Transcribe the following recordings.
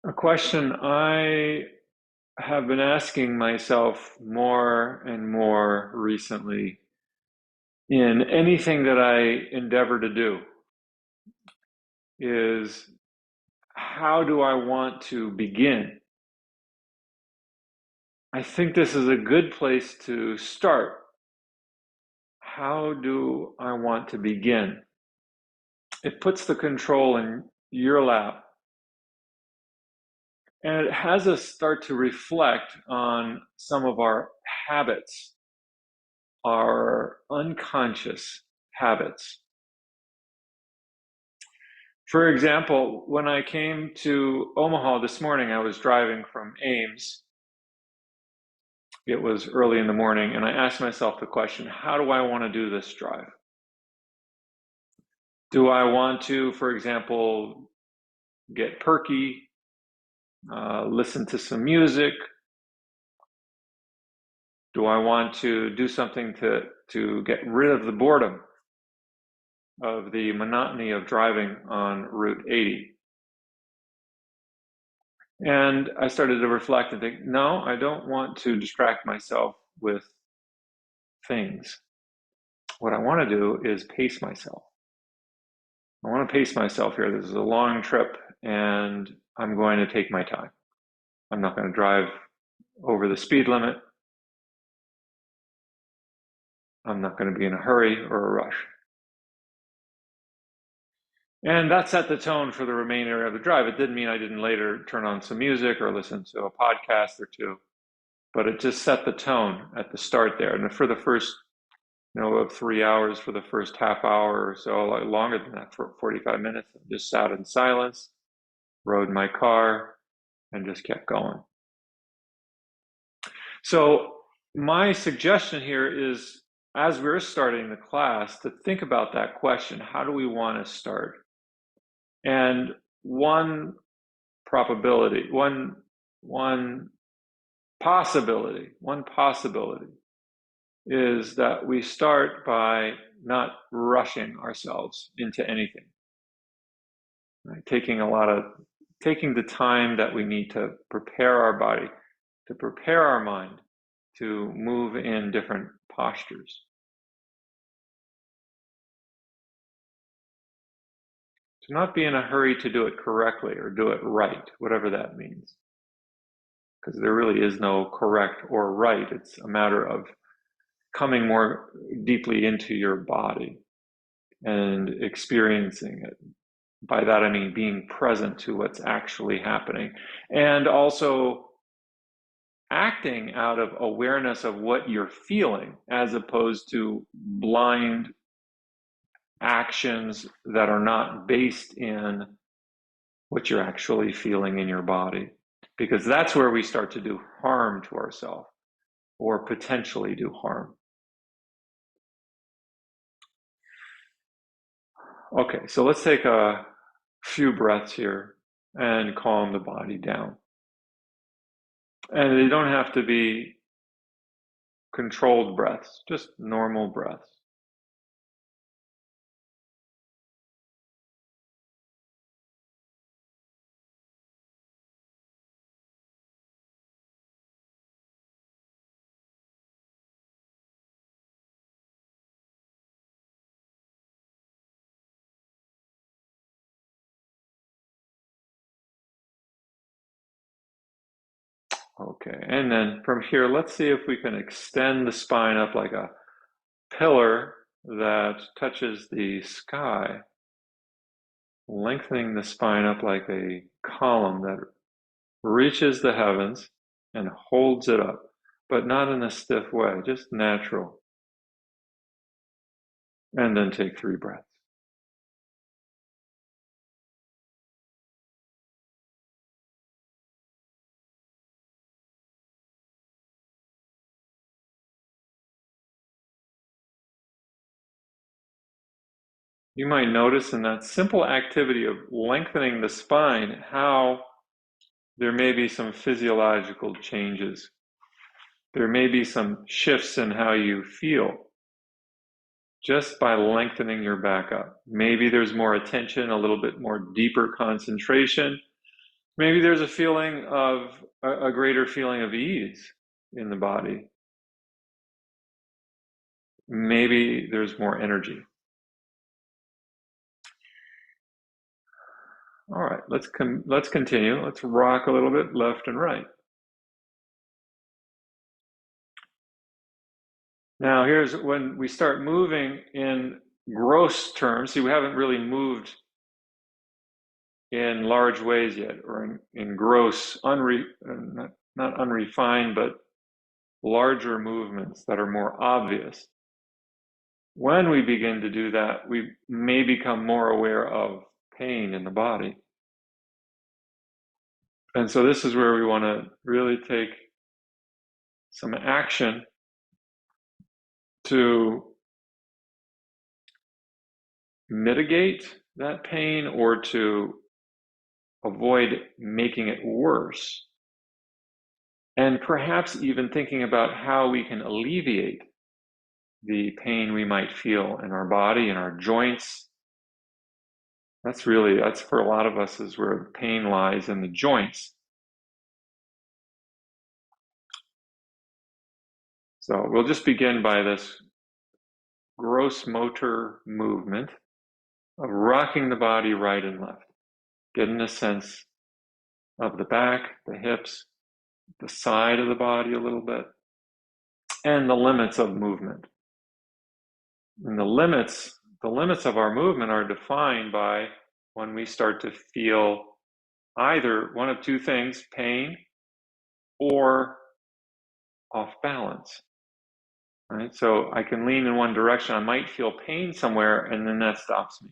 A question I have been asking myself more and more recently in anything that I endeavor to do is, how do I want to begin? I think this is a good place to start. How do I want to begin? It puts the control in your lap, and it has us start to reflect on some of our habits, our unconscious habits. For example, when I came to Omaha this morning, I was driving from Ames. It was early in the morning, and I asked myself the question, how do I want to do this drive? Do I want to, for example, get perky, listen to some music? Do I want to do something to get rid of the boredom, of the monotony of driving on Route 80? And I started to reflect and think, no, I don't want to distract myself with things. What I want to do is pace myself. I want to pace myself here. This is a long trip, and I'm going to take my time. I'm not going to drive over the speed limit. I'm not going to be in a hurry or a rush. And that set the tone for the remainder of the drive. It didn't mean I didn't later turn on some music or listen to a podcast or two, but it just set the tone at the start there. And for the first, of 3 hours, for the first half hour or so, like longer than that, for 45 minutes, I just sat in silence, rode my car, and just kept going. So my suggestion here is, as we're starting the class, to think about that question: how do we want to start? And one possibility is that we start by not rushing ourselves into anything, right? Taking the time that we need to prepare our body, to prepare our mind to move in different postures. To not be in a hurry to do it correctly or do it right, whatever that means. Because there really is no correct or right. It's a matter of coming more deeply into your body and experiencing it. By that I mean being present to what's actually happening, and also acting out of awareness of what you're feeling, as opposed to blind actions that are not based in what you're actually feeling in your body, because that's where we start to do harm to ourselves, or potentially do harm. Okay, so let's take a few breaths here and calm the body down. And they don't have to be controlled breaths, just normal breaths. Okay, and then from here, let's see if we can extend the spine up like a pillar that touches the sky, lengthening the spine up like a column that reaches the heavens and holds it up, but not in a stiff way, just natural. And then take 3 breaths. You might notice in that simple activity of lengthening the spine how there may be some physiological changes. There may be some shifts in how you feel just by lengthening your back up. Maybe there's more attention, a little bit more deeper concentration, Maybe there's a feeling of a greater feeling of ease in the body. Maybe there's more energy. All right, let's continue. Let's rock a little bit left and right. Now, here's when we start moving in gross terms. See, we haven't really moved in large ways yet, or in gross, not unrefined, but larger movements that are more obvious. When we begin to do that, we may become more aware of pain in the body. And so this is where we want to really take some action to mitigate that pain or to avoid making it worse. And perhaps even thinking about how we can alleviate the pain we might feel in our body, in our joints. That's for a lot of us is where pain lies, in the joints. So we'll just begin by this gross motor movement of rocking the body right and left, getting a sense of the back, the hips, the side of the body a little bit, and the limits of movement. And the limits of our movement are defined by when we start to feel either one of two things, pain or off balance. Right? So I can lean in one direction. I might feel pain somewhere, and then that stops me.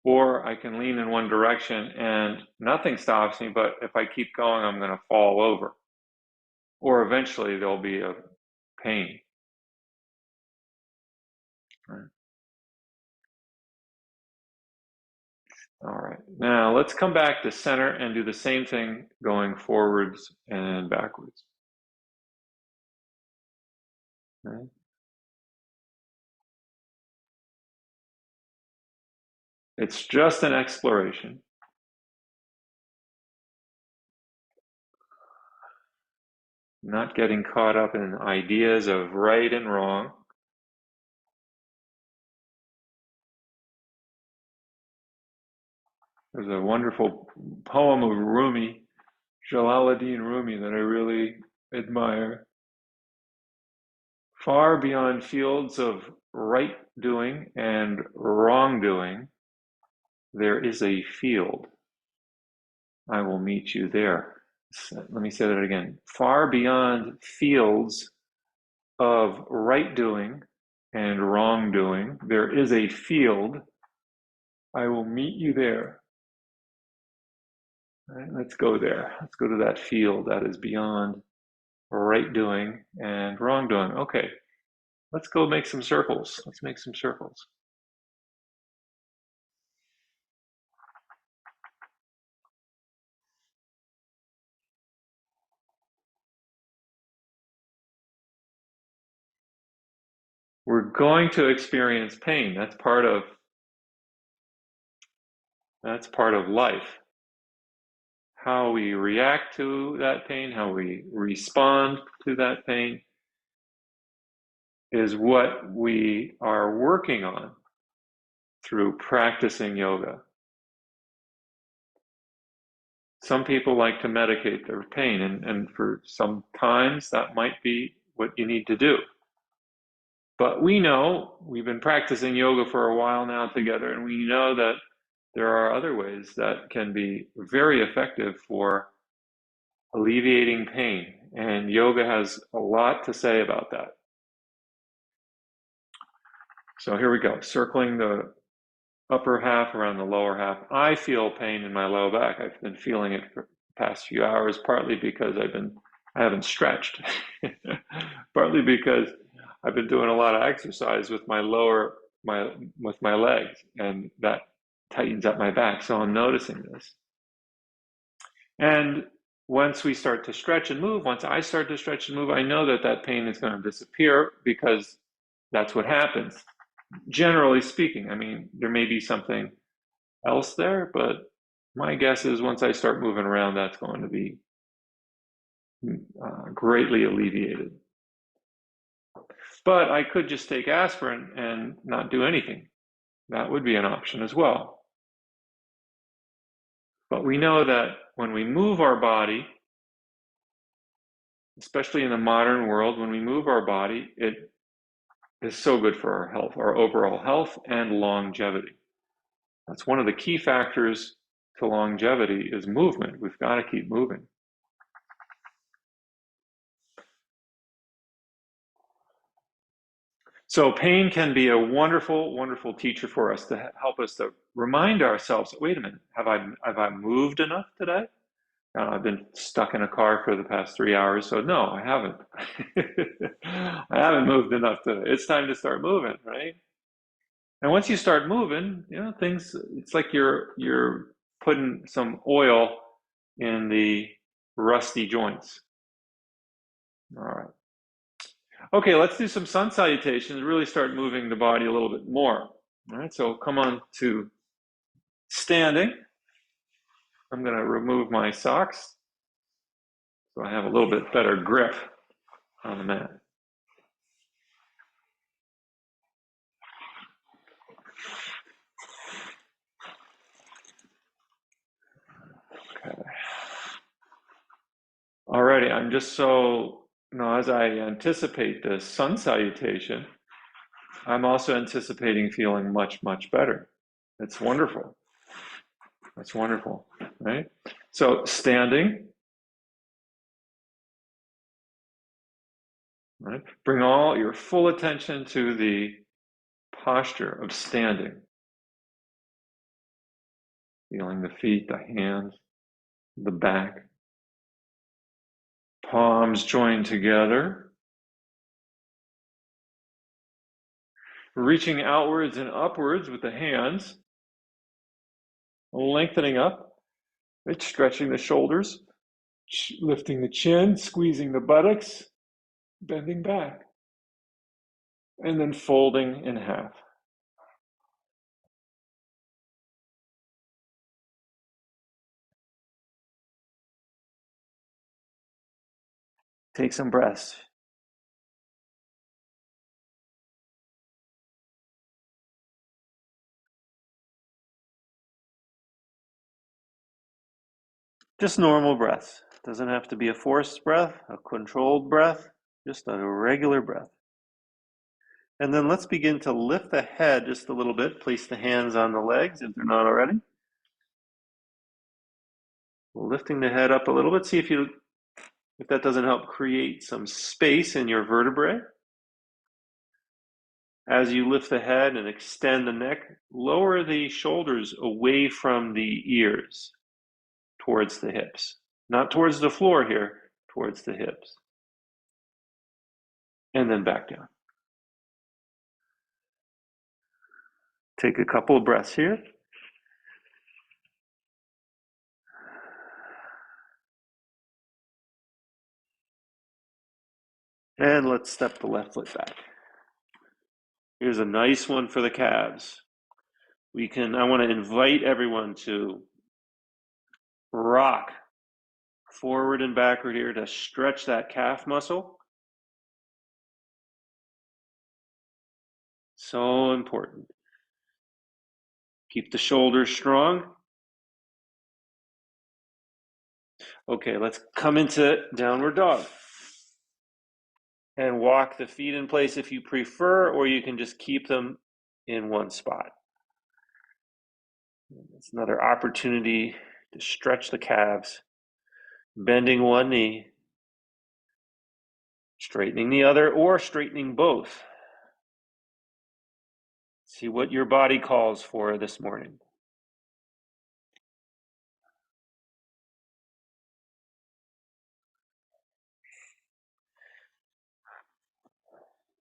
Or I can lean in one direction and nothing stops me, but if I keep going, I'm going to fall over. Or eventually there'll be a pain. Right. All right, now let's come back to center and do the same thing going forwards and backwards. Okay. It's just an exploration. Not getting caught up in ideas of right and wrong. There's a wonderful poem of Rumi, Jalaluddin Rumi, that I really admire. Far beyond fields of right doing and wrongdoing, there is a field. I will meet you there. Let me say that again. Far beyond fields of right doing and wrongdoing, there is a field. I will meet you there. All right, let's go there. Let's go to that field that is beyond right doing and wrongdoing. Okay, let's go make some circles. Let's make some circles. We're going to experience pain. That's part of life. How we react to that pain, how we respond to that pain is what we are working on through practicing yoga. Some people like to medicate their pain, and for some times that might be what you need to do. But we know, we've been practicing yoga for a while now together, and we know that there are other ways that can be very effective for alleviating pain. And yoga has a lot to say about that. So here we go, circling the upper half around the lower half. I feel pain in my low back. I've been feeling it for the past few hours, partly because I haven't stretched, partly because I've been doing a lot of exercise with my legs, and that tightens up my back. So I'm noticing this. And once we start to stretch and move, once I start to stretch and move, I know that pain is going to disappear, because that's what happens. Generally speaking, I mean, there may be something else there, but My guess is once I start moving around, that's going to be greatly alleviated. But I could just take aspirin and not do anything. That would be an option as well. But we know that when we move our body, especially in the modern world, when we move our body, it is so good for our health, our overall health and longevity. That's one of the key factors to longevity is movement. We've got to keep moving. So pain can be a wonderful, wonderful teacher for us to help us to remind ourselves, wait a minute, have I moved enough today? I've been stuck in a car for the past 3 hours, so no, I haven't. I haven't moved enough today. It's time to start moving, right? And once you start moving, things, it's like you're putting some oil in the rusty joints. All right. Okay, let's do some sun salutations, really start moving the body a little bit more. All right, so come on to standing. I'm going to remove my socks so I have a little bit better grip on the mat. Okay. Alrighty, I'm just so, as I anticipate this sun salutation, I'm also anticipating feeling much, much better. It's wonderful. That's wonderful, right? So standing, right? Bring all your full attention to the posture of standing. Feeling the feet, the hands, the back. Palms joined together. Reaching outwards and upwards with the hands. Lengthening up. Right? Stretching the shoulders. Lifting the chin. Squeezing the buttocks. Bending back. And then folding in half. Take some breaths. Just normal breaths. Doesn't have to be a forced breath, a controlled breath, just a regular breath. And then let's begin to lift the head just a little bit. Place the hands on the legs if they're not already. Lifting the head up a little bit. See if that doesn't help create some space in your vertebrae. As you lift the head and extend the neck, lower the shoulders away from the ears towards the hips. Not towards the floor here, towards the hips. And then back down. Take a couple of breaths here. And let's step the left foot back. Here's a nice one for the calves. I want to invite everyone to rock forward and backward here to stretch that calf muscle. So important. Keep the shoulders strong. Okay, let's come into downward dog. And walk the feet in place if you prefer, or you can just keep them in one spot. It's another opportunity to stretch the calves, bending one knee, straightening the other, or straightening both. See what your body calls for this morning.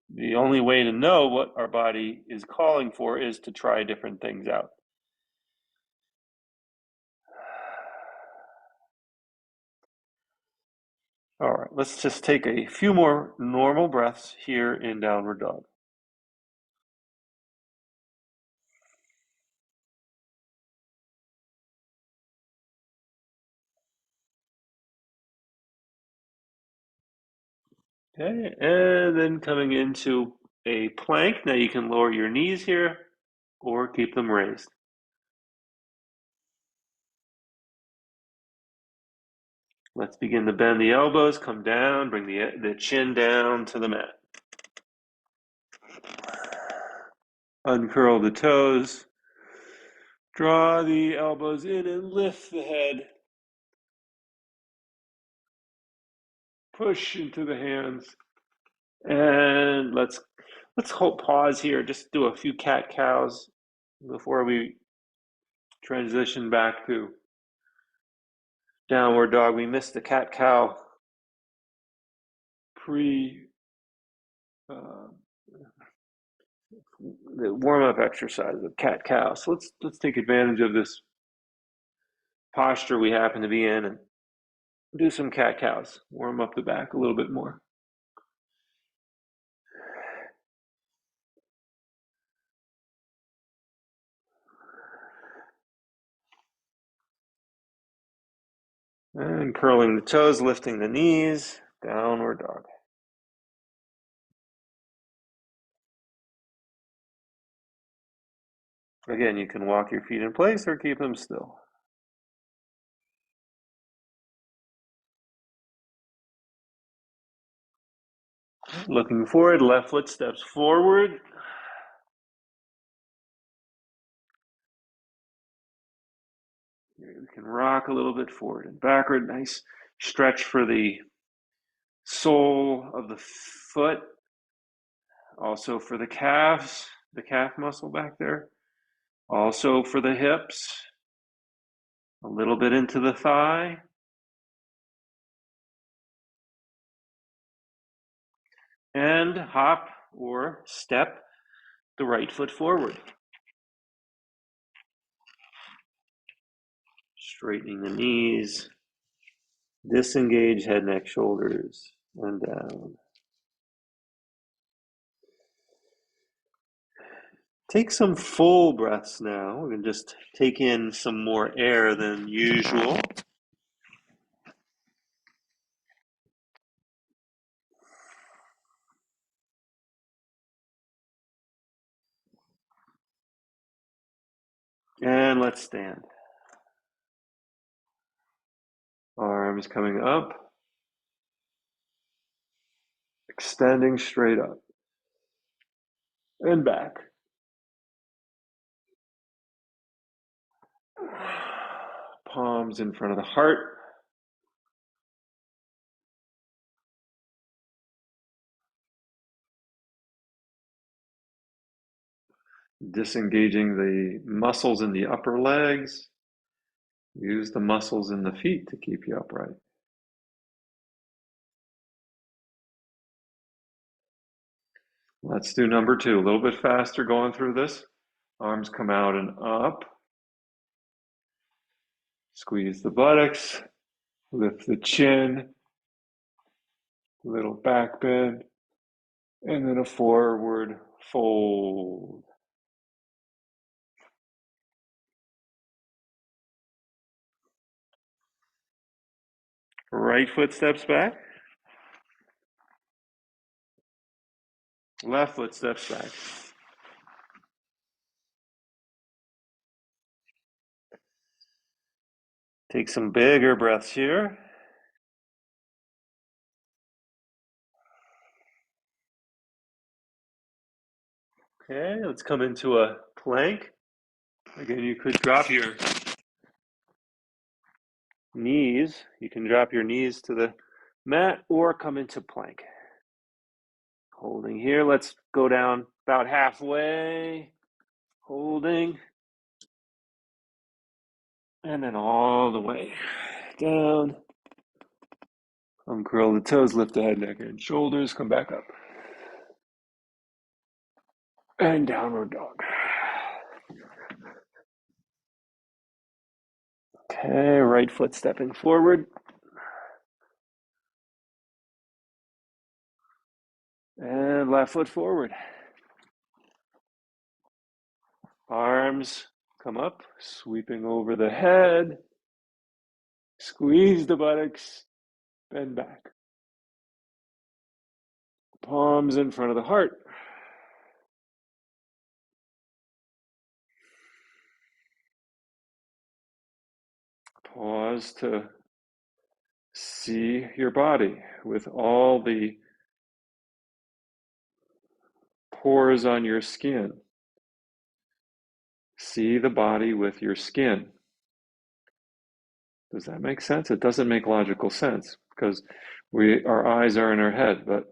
The only way to know what our body is calling for is to try different things out. All right, let's just take a few more normal breaths here in downward dog. Okay, and then coming into a plank. Now you can lower your knees here or keep them raised. Let's begin to bend the elbows, come down, bring the chin down to the mat. Uncurl the toes, draw the elbows in and lift the head. Push into the hands. And let's hold pause here. Just do a few cat cows before we transition back to downward dog. We missed the cat cow pre uh, the warm up exercise of cat cow. So let's take advantage of this posture we happen to be in and do some cat cows. Warm up the back a little bit more. And curling the toes, lifting the knees, downward dog. Again, you can walk your feet in place or keep them still. Looking forward, left foot steps forward. You can rock a little bit forward and backward. Nice stretch for the sole of the foot. Also for the calves, the calf muscle back there. Also for the hips. A little bit into the thigh. And hop or step the right foot forward. Straightening the knees. Disengage head, neck, shoulders, and down. Take some full breaths now. We're going to just take in some more air than usual. And let's stand. Arms coming up, extending straight up and back. Palms in front of the heart. Disengaging the muscles in the upper legs. Use the muscles in the feet to keep you upright. Let's do number 2. A little bit faster going through this. Arms come out and up. Squeeze the buttocks. Lift the chin. Little back bend. And then a forward fold. Right foot steps back. Left foot steps back. Take some bigger breaths here. Okay, let's come into a plank. Again, you could drop your knees. You can drop your knees to the mat or come into plank. Holding here. Let's go down about halfway. Holding. And then all the way down. Uncurl the toes, lift the head, neck, and shoulders. Come back up. And downward dog. Okay, right foot stepping forward. And left foot forward. Arms come up, sweeping over the head. Squeeze the buttocks, bend back. Palms in front of the heart. Pause to see your body with all the pores on your skin. See the body with your skin. Does that make sense? It doesn't make logical sense because our eyes are in our head, but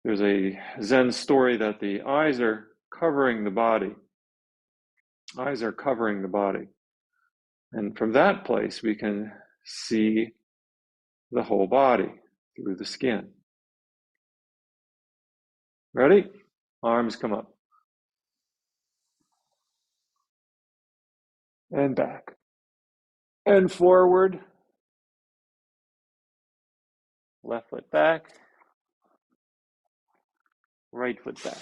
there's a Zen story that the eyes are covering the body. Eyes are covering the body. And from that place, we can see the whole body through the skin. Ready? Arms come up. And back. And forward. Left foot back. Right foot back.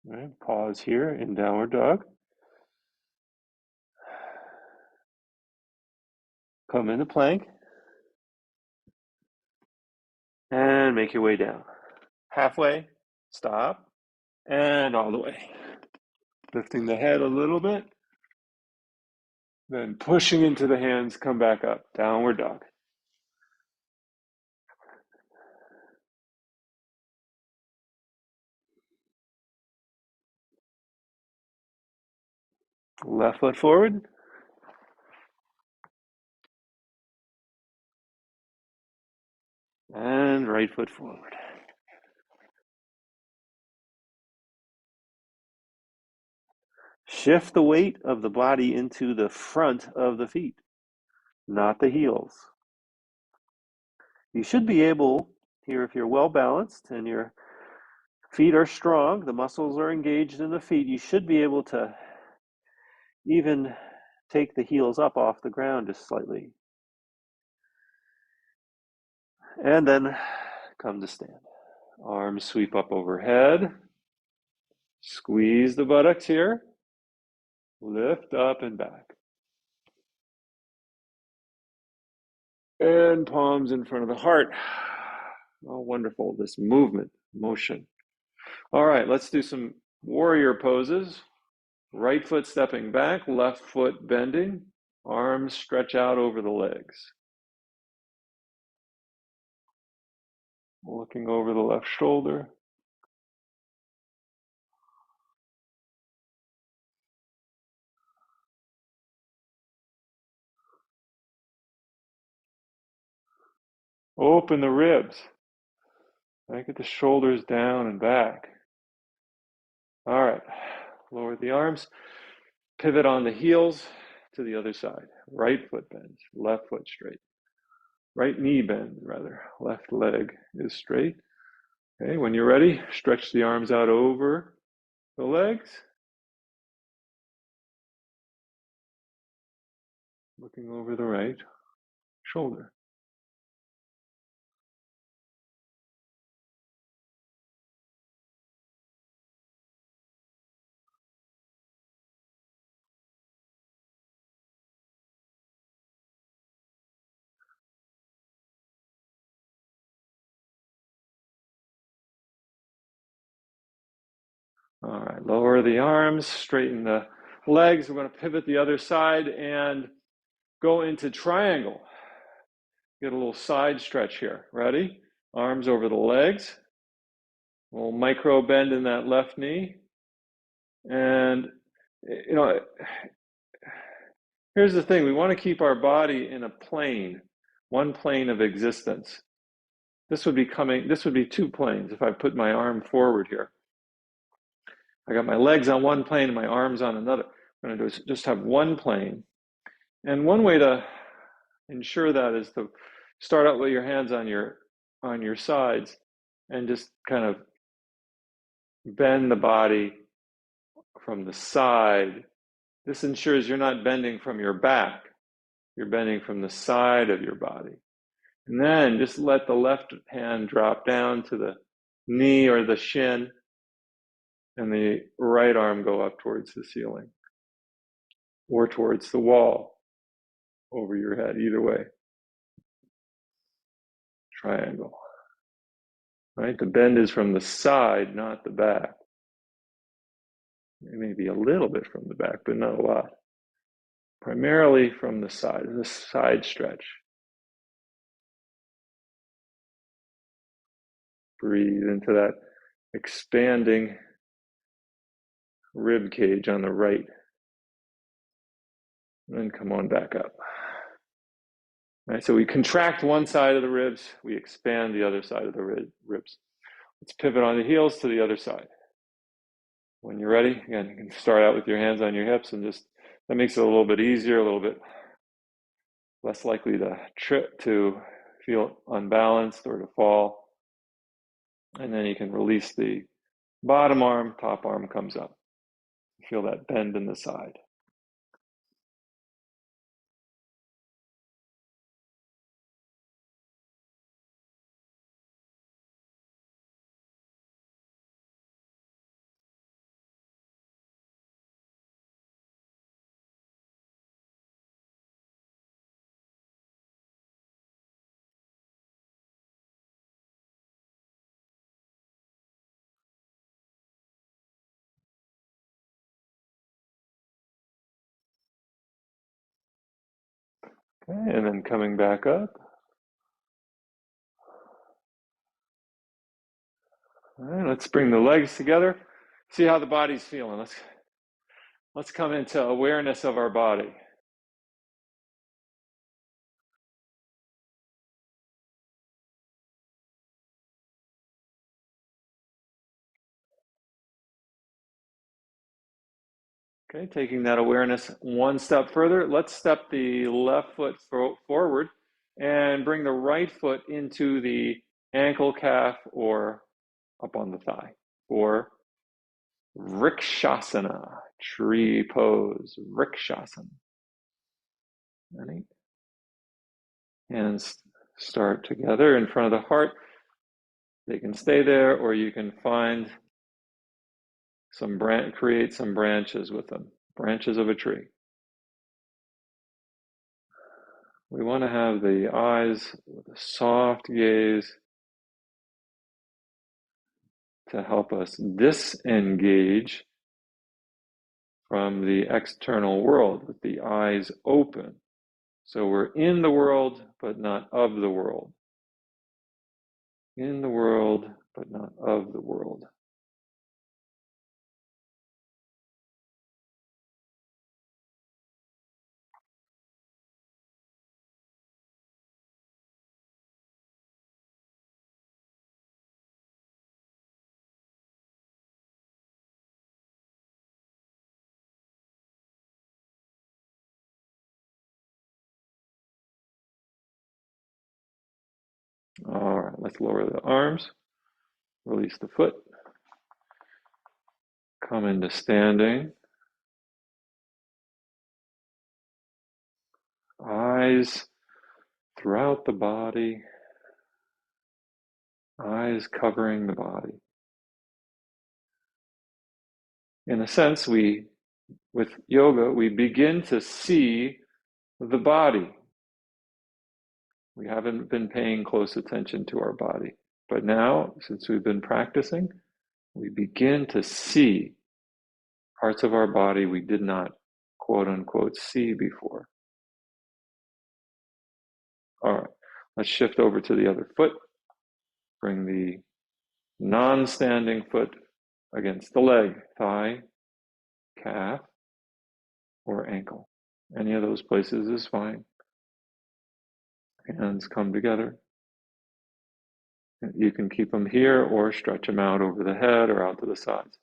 All right, pause here in downward dog. Come into plank. And make your way down. Halfway, stop, and all the way. Lifting the head a little bit. Then pushing into the hands, come back up. Downward dog. Left foot forward. And right foot forward. Shift the weight of the body into the front of the feet, not the heels. You should be able, here, if you're well balanced and your feet are strong, the muscles are engaged in the feet, you should be able to even take the heels up off the ground just slightly. And then come to stand. Arms sweep up overhead. Squeeze the buttocks here. Lift up and back. And palms in front of the heart. Oh, wonderful, this movement, motion. All right, let's do some warrior poses. Right foot stepping back, left foot bending. Arms stretch out over the legs. Looking over the left shoulder. Open the ribs. Get the shoulders down and back. All right, lower the arms. Pivot on the heels to the other side. Right foot bends, left foot straight. Right knee bends, rather. Left leg is straight. Okay, when you're ready, stretch the arms out over the legs. Looking over the right shoulder. All right, lower the arms, straighten the legs. We're going to pivot the other side and go into triangle. Get a little side stretch here. Ready? Arms over the legs. A little micro bend in that left knee. And, here's the thing. We want to keep our body in a plane, one plane of existence. This would be two planes if I put my arm forward here. I got my legs on one plane and my arms on another. I'm going to just have one plane. And one way to ensure that is to start out with your hands on your sides and just kind of bend the body from the side. This ensures you're not bending from your back. You're bending from the side of your body. And then just let the left hand drop down to the knee or the shin. and the right arm go up towards the ceiling or towards the wall over your head, either way. Triangle. Right? The bend is from the side, not the back. It may be a little bit from the back, but not a lot. Primarily from the side stretch. Breathe into that expanding rib cage on the right. And then come on back up. Right, so we contract one side of the ribs, we expand the other side of the ribs. Let's pivot on the heels to the other side. When you're ready, again, you can start out with your hands on your hips and just, that makes it a little bit easier, a little bit less likely to trip, to feel unbalanced or to fall. And then you can release the bottom arm, top arm comes up. Feel that bend in the side. Okay, and then coming back up. All right, let's bring the legs together. See how the body's feeling. Let's come into awareness of our body. Okay, taking that awareness one step further, let's step the left foot forward and bring the right foot into the ankle, calf, or up on the thigh, or Vrikshasana, tree pose, Vrikshasana. Right? Hands start together in front of the heart. They can stay there, or you can find create some branches with them, branches of a tree. We want to have the eyes with a soft gaze to help us disengage from the external world with the eyes open. So we're in the world, but not of the world. In the world, but not of the world. All right, let's lower the arms, release the foot, come into standing. Eyes throughout the body, eyes covering the body. In a sense, with yoga, we begin to see the body. We haven't been paying close attention to our body. But now, since we've been practicing, we begin to see parts of our body we did not, quote unquote, see before. All right, let's shift over to the other foot. Bring the non-standing foot against the leg, thigh, calf, or ankle. Any of those places is fine. Hands come together. You can keep them here or stretch them out over the head or out to the sides.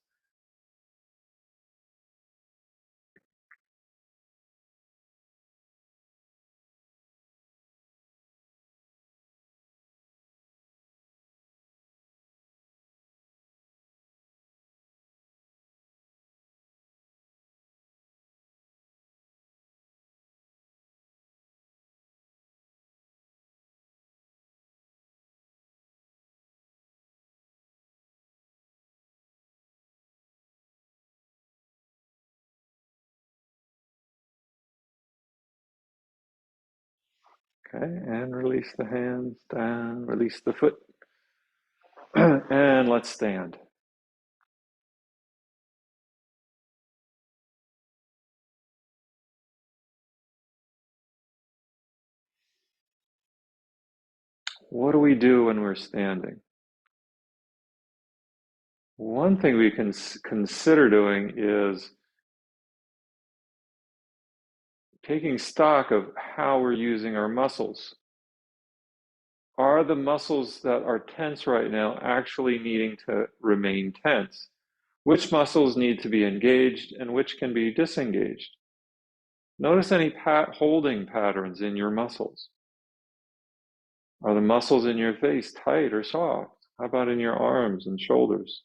Okay, and release the hands down, release the foot, and let's stand. What do we do when we're standing? One thing we can consider doing is taking stock of how we're using our muscles. Are the muscles that are tense right now actually needing to remain tense? Which muscles need to be engaged and which can be disengaged? Notice any holding patterns in your muscles. Are the muscles in your face tight or soft? How about in your arms and shoulders?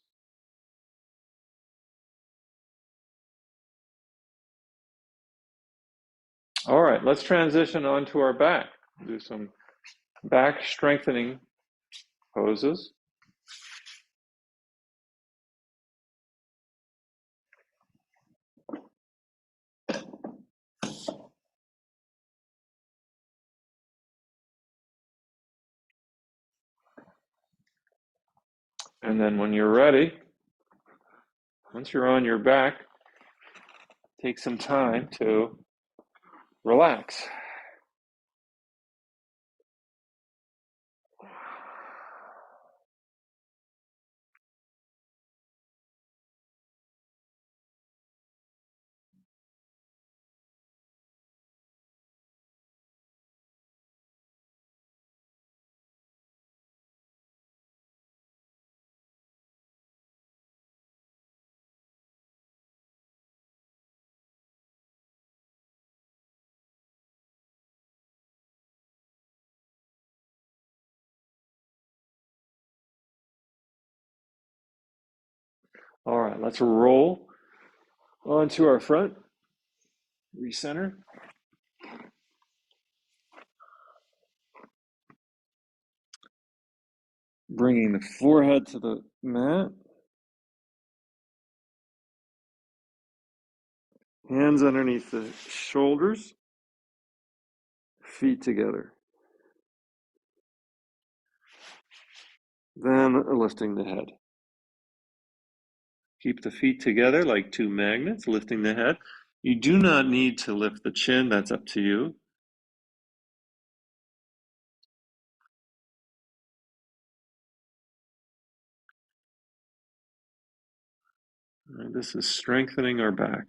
All right, let's transition onto our back. Do some back strengthening poses. And then when you're ready, once you're on your back, take some time to relax. All right, let's roll onto our front, recenter. Bringing the forehead to the mat. Hands underneath the shoulders, feet together. Then lifting the head. Keep the feet together like two magnets, lifting the head. You do not need to lift the chin, that's up to you. And this is strengthening our back.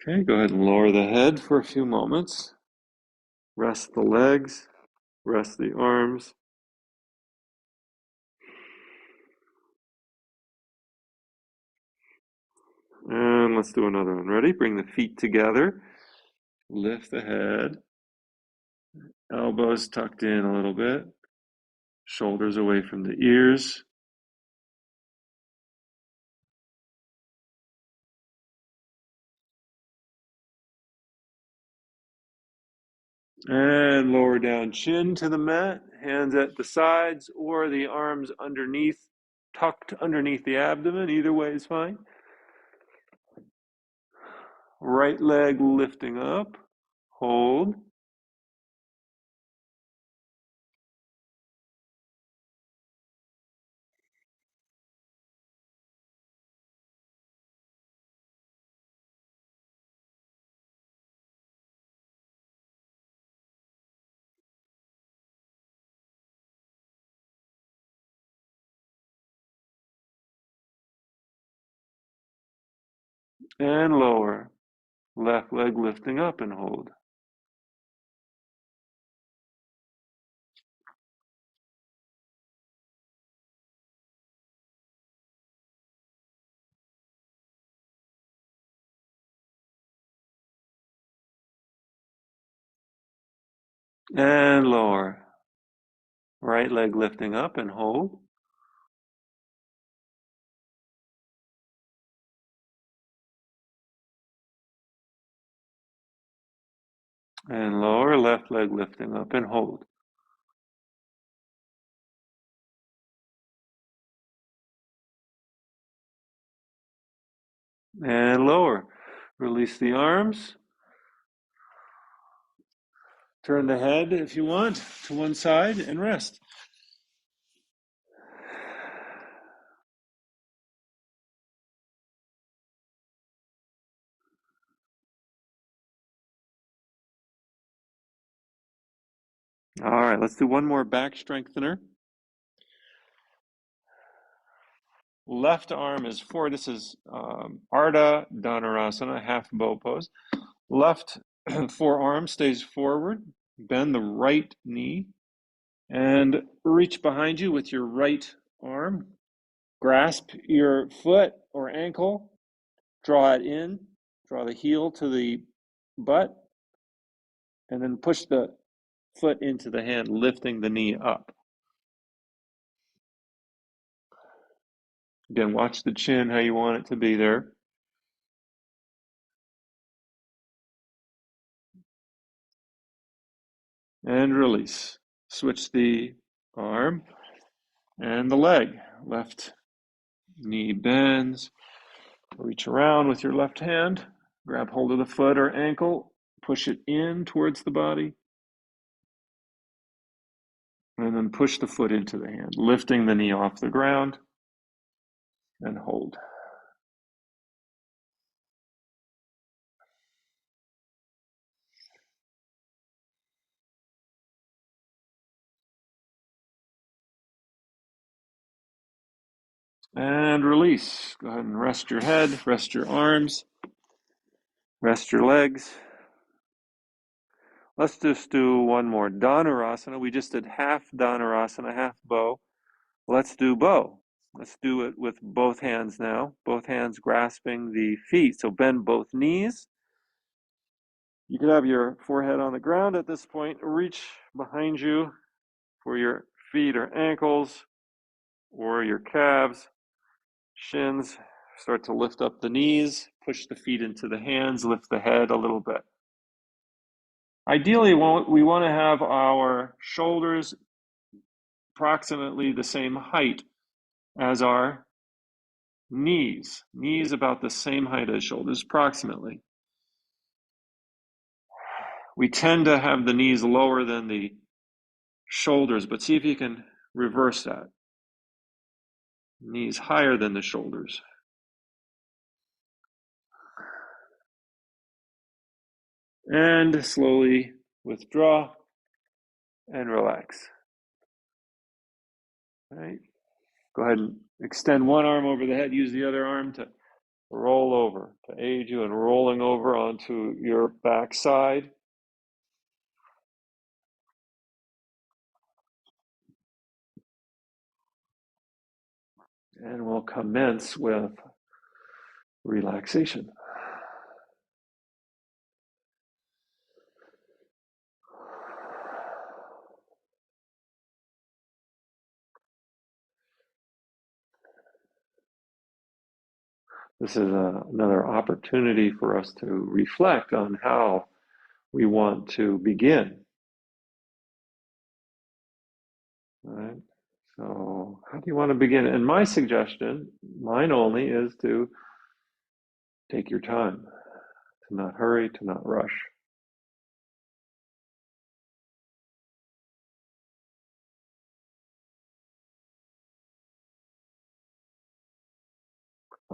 Okay, go ahead and lower the head for a few moments. Rest the legs, rest the arms. And let's do another one. Ready? Bring the feet together. Lift the head. Elbows tucked in a little bit. Shoulders away from the ears. And lower down, chin to the mat, hands at the sides or the arms underneath, tucked underneath the abdomen. Either way is fine. Right leg lifting up. Hold. And lower. Left leg lifting up and hold. And lower. Right leg lifting up and hold. And lower. Left leg lifting up and hold. And lower. Release the arms. Turn the head, if you want, to one side and rest. All right, let's do one more back strengthener. Left arm is forward. This is Ardha Dhanurasana, half bow pose. Left forearm stays forward. Bend the right knee and reach behind you with your right arm. Grasp your foot or ankle. Draw it in. Draw the heel to the butt. And then push the foot into the hand, lifting the knee up. Again, watch the chin, how you want it to be there. And release. Switch the arm and the leg. Left knee bends. Reach around with your left hand. Grab hold of the foot or ankle. Push it in towards the body. And then push the foot into the hand, lifting the knee off the ground. And hold. And release. Go ahead and rest your head, rest your arms, rest your legs. Let's just do one more. Dhanurasana. We just did half Dhanurasana, half bow. Let's do bow. Let's do it with both hands now. Both hands grasping the feet. So bend both knees. You could have your forehead on the ground at this point. Reach behind you for your feet or ankles or your calves, shins. Start to lift up the knees. Push the feet into the hands. Lift the head a little bit. Ideally, we want to have our shoulders approximately the same height as our knees. Knees about the same height as shoulders, approximately. We tend to have the knees lower than the shoulders, but see if you can reverse that. Knees higher than the shoulders. And slowly withdraw and relax. All right. Go ahead and extend one arm over the head. Use the other arm to roll over, to aid you in rolling over onto your back side. And we'll commence with relaxation. This is another opportunity for us to reflect on how we want to begin. All right? So, how do you want to begin? And my suggestion, mine only, is to take your time, to not hurry, to not rush.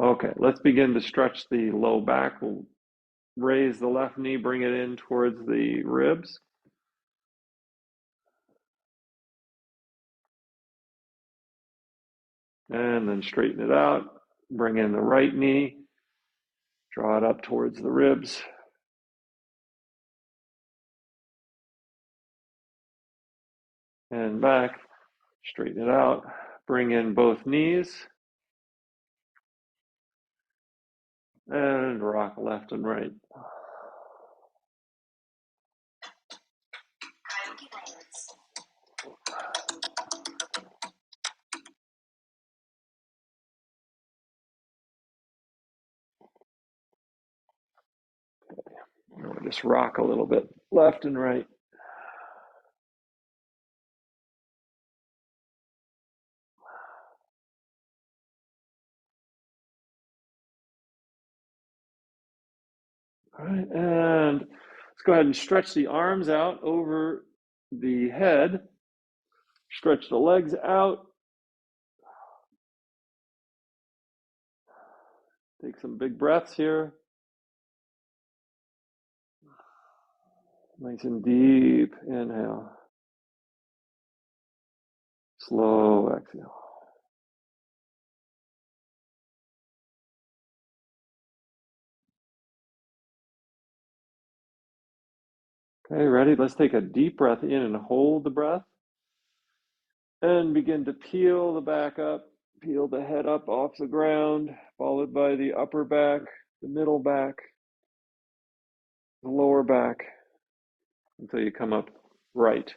Okay, let's begin to stretch the low back. We'll raise the left knee, bring it in towards the ribs. And then straighten it out. Bring in the right knee. Draw it up towards the ribs. And back. Straighten it out. Bring in both knees. And rock left and right. We'll just rock a little bit left and right. All right, and let's go ahead and stretch the arms out over the head. Stretch the legs out. Take some big breaths here. Nice and deep inhale. Slow exhale. Okay, ready? Let's take a deep breath in and hold the breath. And begin to peel the back up, peel the head up off the ground, followed by the upper back, the middle back, the lower back, until you come up right.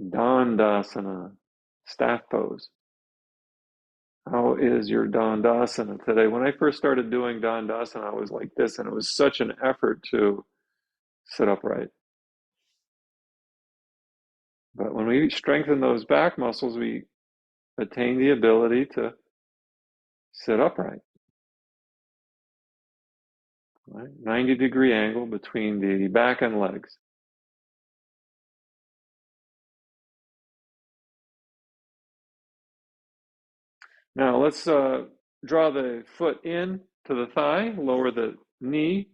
Dandasana, staff pose. How is your Dandasana today? When I first started doing Dandasana, I was like this, and it was such an effort to sit upright. But when we strengthen those back muscles, we attain the ability to sit upright. Right? 90-degree angle between the back and legs. Now let's draw the foot in to the thigh, lower the knee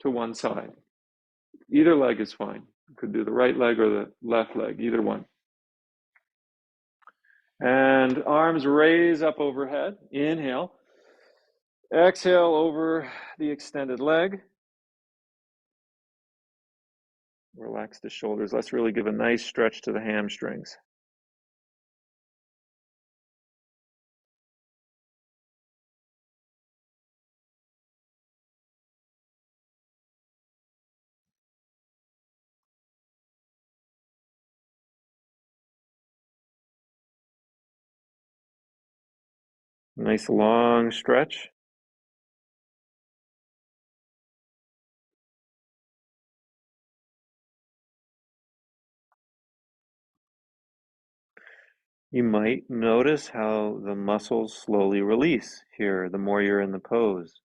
to one side. Either leg is fine. You could do the right leg or the left leg, either one. And arms raise up overhead. Inhale. Exhale over the extended leg. Relax the shoulders. Let's really give a nice stretch to the hamstrings. Nice long stretch. You might notice how the muscles slowly release here the more you're in the pose.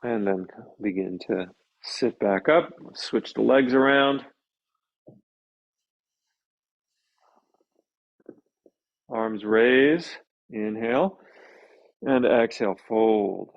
And then begin to sit back up, switch the legs around. Arms raise, inhale, and exhale, fold.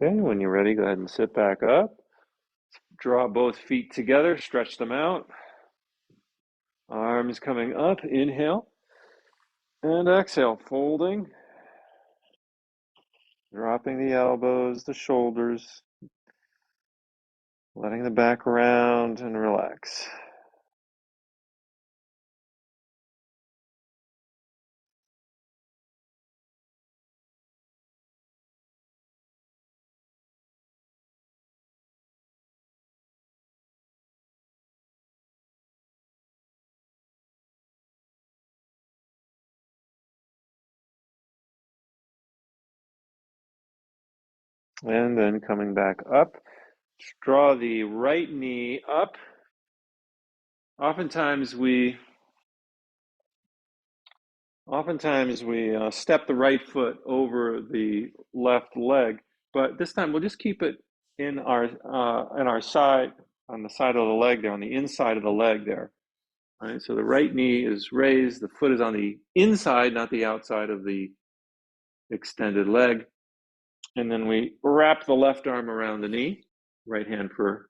Okay, when you're ready, go ahead and sit back up. Draw both feet together, stretch them out. Arms coming up, inhale, and exhale, folding. Dropping the elbows, the shoulders, letting the back round and relax. And then coming back up, draw the right knee up. Oftentimes we step the right foot over the left leg, but this time we'll just keep it in our side, on the side of the leg there, on the inside of the leg there. Right? So the right knee is raised, the foot is on the inside, not the outside of the extended leg. And then we wrap the left arm around the knee, right hand for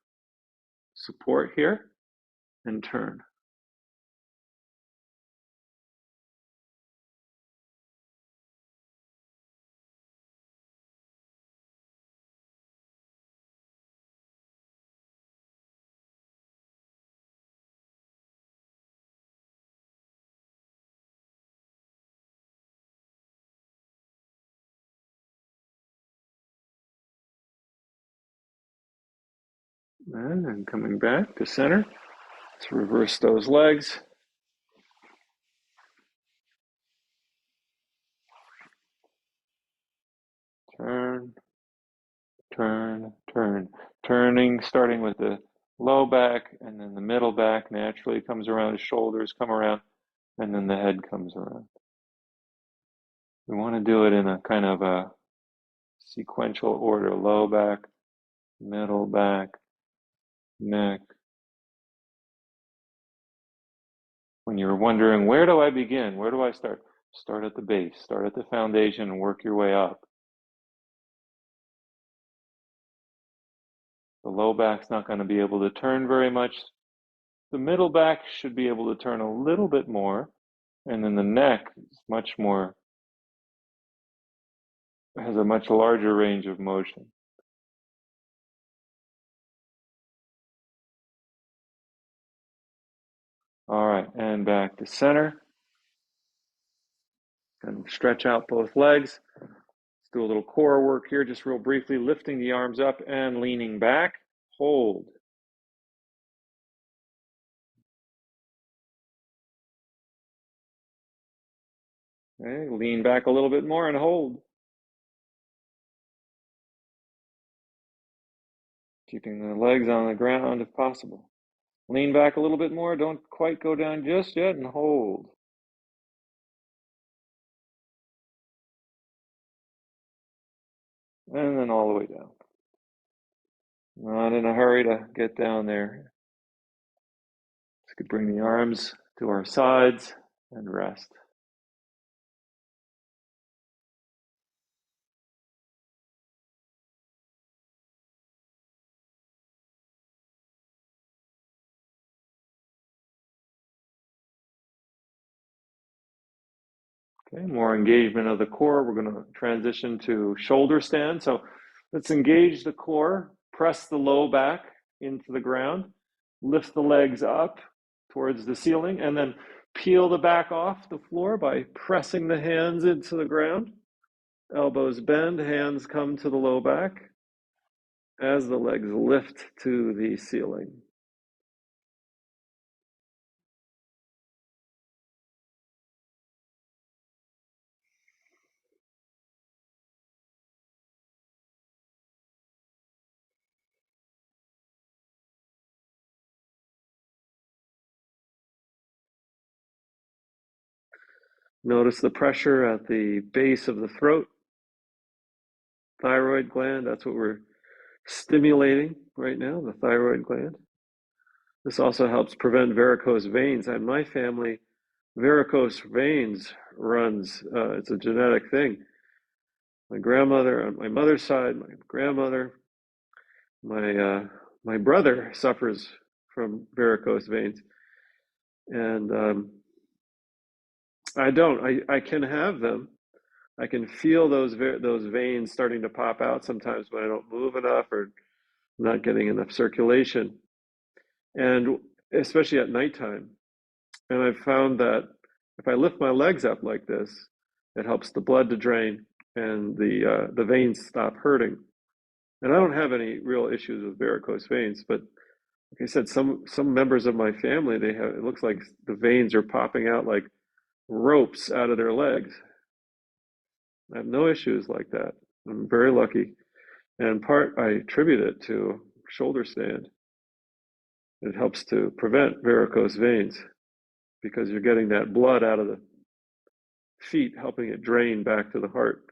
support here, and turn. And then coming back to center. Let's reverse those legs. Turn, turn, turn. Turning, starting with the low back, and then the middle back naturally comes around, the shoulders come around, and then the head comes around. We want to do it in a kind of a sequential order. Low back, middle back, neck. When you're wondering, where do I begin? Where do I start? Start at the base, start at the foundation, and work your way up. The low back's not going to be able to turn very much. The middle back should be able to turn a little bit more, and then the neck is much more, has a much larger range of motion. All right, and back to center. And stretch out both legs. Let's do a little core work here, just real briefly, lifting the arms up and leaning back. Hold. Okay, lean back a little bit more and hold. Keeping the legs on the ground if possible. Lean back a little bit more. Don't quite go down just yet, and hold. And then all the way down. Not in a hurry to get down there. Just could bring the arms to our sides and rest. Okay, more engagement of the core. We're going to transition to shoulder stand. So let's engage the core, press the low back into the ground, lift the legs up towards the ceiling, and then peel the back off the floor by pressing the hands into the ground. Elbows bend, hands come to the low back as the legs lift to the ceiling. Notice the pressure at the base of the throat, thyroid gland. That's what we're stimulating right now, the thyroid gland. This also helps prevent varicose veins. In my family, varicose veins runs, it's a genetic thing. My grandmother on my mother's side, my grandmother, my brother suffers from varicose veins. And I can have them. I can feel those veins starting to pop out sometimes when I don't move enough or not getting enough circulation, and especially at nighttime. And I've found that if I lift my legs up like this, it helps the blood to drain and the veins stop hurting. And I don't have any real issues with varicose veins, but like I said, some members of my family, they have, it looks like the veins are popping out like ropes out of their legs. I have no issues like that. I'm very lucky. And part I attribute it to shoulder stand. It helps to prevent varicose veins because you're getting that blood out of the feet, helping it drain back to the heart.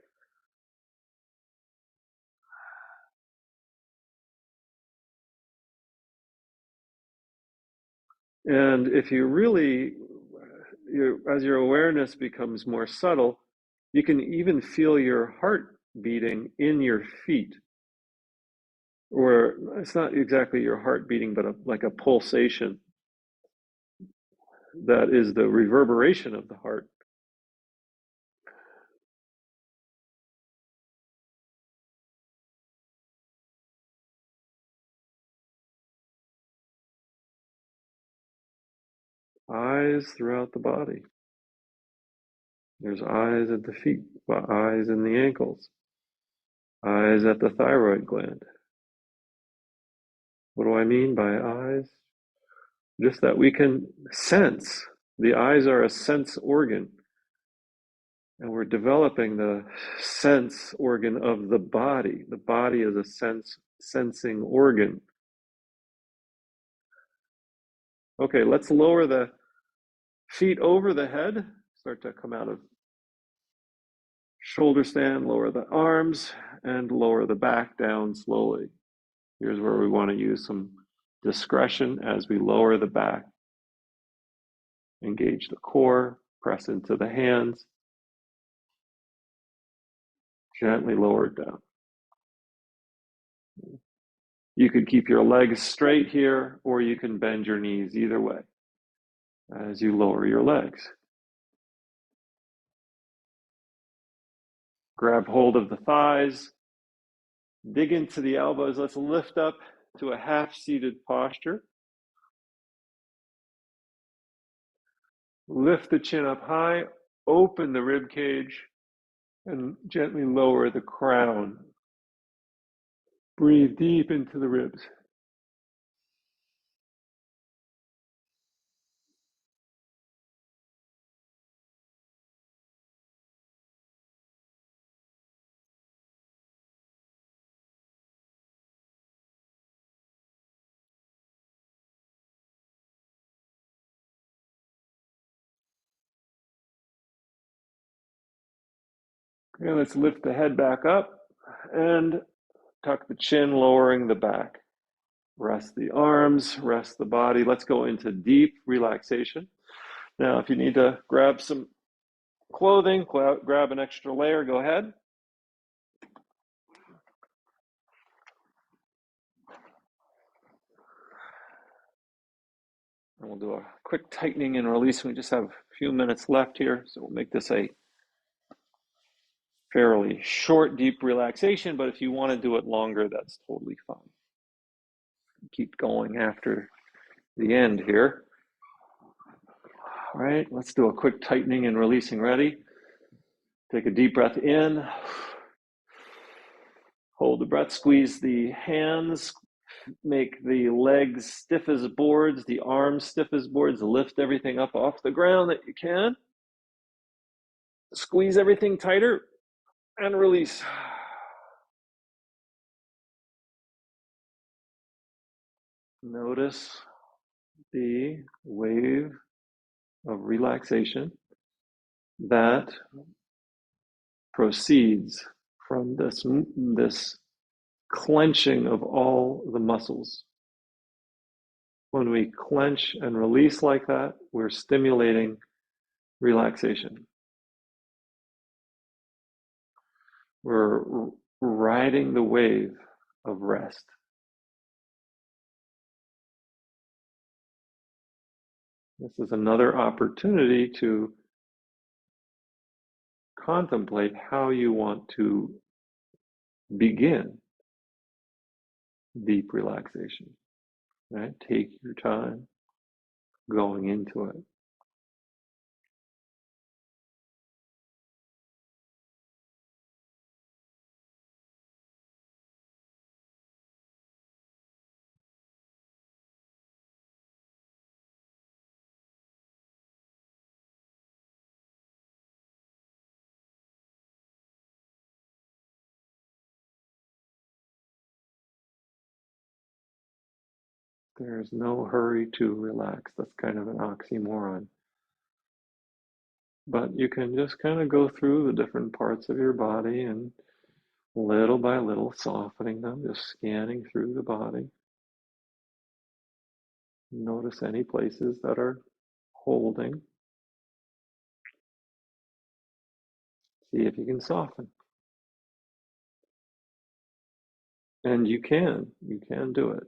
And if you really, as your awareness becomes more subtle, you can even feel your heart beating in your feet. Or it's not exactly your heart beating, but like a pulsation that is the reverberation of the heart. Eyes throughout the body. There's eyes at the feet, eyes in the ankles, eyes at the thyroid gland. What do I mean by eyes? Just that we can sense. The eyes are a sense organ, and we're developing the sense organ of the body. The body is a sensing organ. Okay, let's lower the feet over the head. Start to come out of shoulder stand, lower the arms, and lower the back down slowly. Here's where we want to use some discretion as we lower the back. Engage the core, press into the hands, gently lower it down. You could keep your legs straight here, or you can bend your knees either way as you lower your legs. Grab hold of the thighs, dig into the elbows. Let's lift up to a half-seated posture. Lift the chin up high, open the rib cage, and gently lower the crown. Breathe deep into the ribs. Okay, let's lift the head back up and tuck the chin, lowering the back. Rest the arms, rest the body. Let's go into deep relaxation. Now, if you need to grab some clothing, grab an extra layer, go ahead. And we'll do a quick tightening and release. We just have a few minutes left here, so we'll make this a fairly short, deep relaxation, but if you want to do it longer, that's totally fine. Keep going after the end here. All right, let's do a quick tightening and releasing. Ready? Take a deep breath in. Hold the breath, squeeze the hands, make the legs stiff as boards, the arms stiff as boards, lift everything up off the ground that you can. Squeeze everything tighter and release. Notice the wave of relaxation that proceeds from this clenching of all the muscles. When we clench and release like that, we're stimulating relaxation. We're riding the wave of rest. This is another opportunity to contemplate how you want to begin deep relaxation. Right? Take your time going into it. There's no hurry to relax. That's kind of an oxymoron. But you can just kind of go through the different parts of your body and little by little softening them, just scanning through the body. Notice any places that are holding. See if you can soften. And you can do it.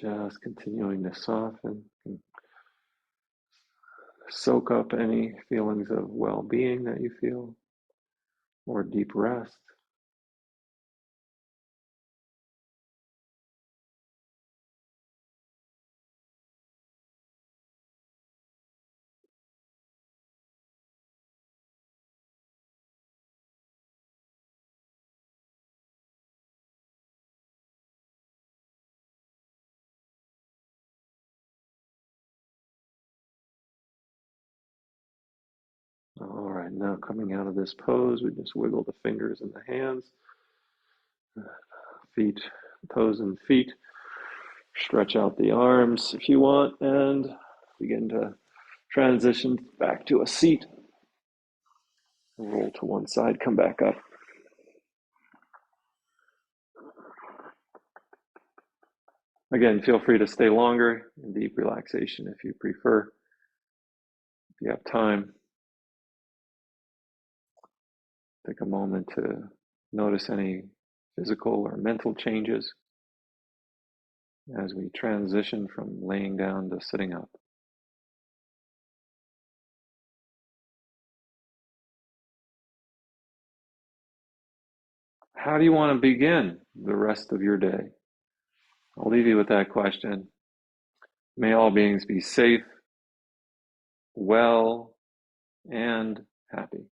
Just continuing to soften and soak up any feelings of well-being that you feel or deep rest. All right, now coming out of this pose, we just wiggle the fingers and the hands, feet, toes and feet. Stretch out the arms if you want and begin to transition back to a seat. Roll to one side, come back up. Again, feel free to stay longer in deep relaxation if you prefer. If you have time, take a moment to notice any physical or mental changes as we transition from laying down to sitting up. How do you want to begin the rest of your day? I'll leave you with that question. May all beings be safe, well, and happy.